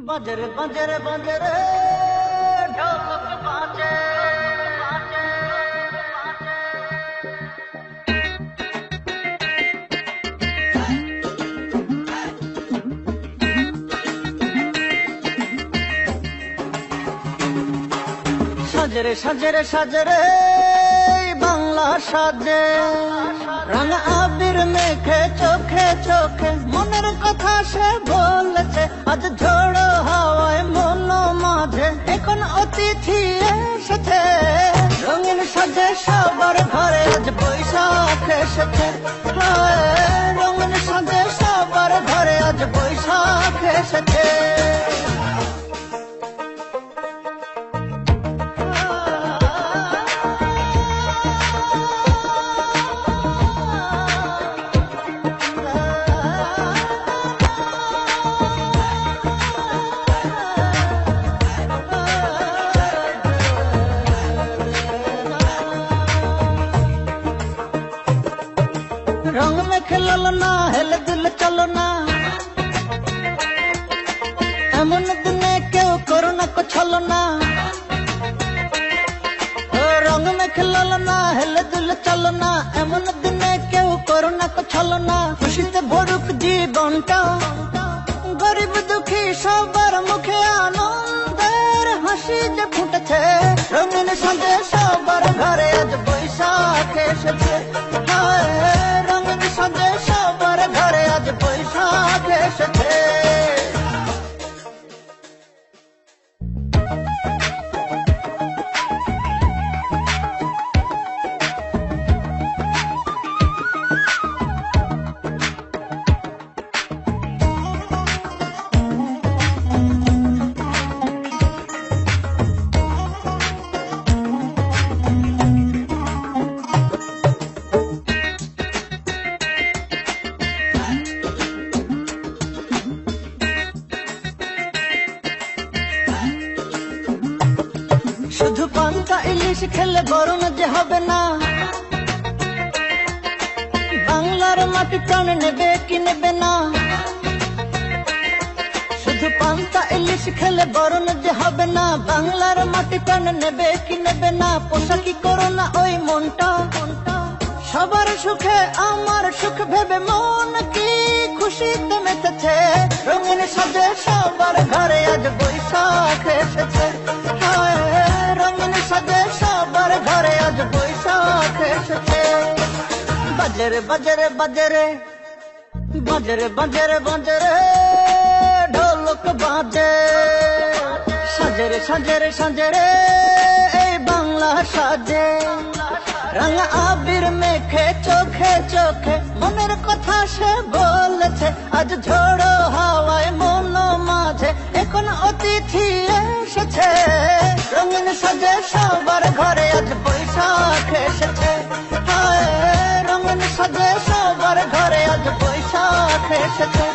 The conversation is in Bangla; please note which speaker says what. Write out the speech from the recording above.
Speaker 1: বাজারে বাজারে বাজারে ঢোলক বাজে সাজরে সাজরে সাজরে বাংলা সাজে রাঙা আবির মেখে চোখে চোখে মনের কথা সে বলেছে আজ ঝোড়ো হাওয়ায় মন মাঝে এখন অতিথি এসেছে রঙিন সাজে সবার ঘরে আজ বৈশাখ এসেছে রঙিন সাজে সবার ঘরে আজ বৈশাখ এসেছে रंग में खेलो ना हेले दिल चलो ना एमन दिने क्यों करो ना को छलो ना रंग में खेलो ना हेले दिल चलो ना एमन दिने क्यों करो ना को छलो ना खुशी से भरुक जीवनटा गरीब दुखी सबर मुखे आनंदेर हासि जे फुटेছে रंगीन साजे सबर घरे आज बैशाख एसेছে रंगीन साजे सबर घरे आज बैशाख एसेছে শুধু পান্তা ইলিশ খেলে গরম যে হবে না বাংলার মাটি প্রাণ নেবে কি নেবে না শুধু পান্তা ইলিশ খেলে গরম যে হবে না বাংলার মাটি প্রাণ নেবে কি নেবে না পোশাকি করো না ওই মনটা সবার সুখে আমার সুখ ভেবে মন কি খুশিতে মেতেছে রঙিন সাজে সবার ঘরে আজ বৈশাখ এসেছে রঙিন সাজে সবার ঘরে আজ বৈশাখ এসেছে বাজারে বাজারে বাজারে বাজারে বাজারে বাজারে ঢোলক বাজে সাজরে সাজরে সাজরে এই বাংলা সাজে রাঙা আবির মেখে চোখে চোখে মনের কথা সে বলেছে আজ ঝোড়ো হাওয়ায় মন মাঝে এখন অতিথি এসেছে রঙিন সাজে সবার ঘরে আজ বৈশাখ এসেছে রঙিন সাজে সবার ঘরে আজ বৈশাখ এসেছে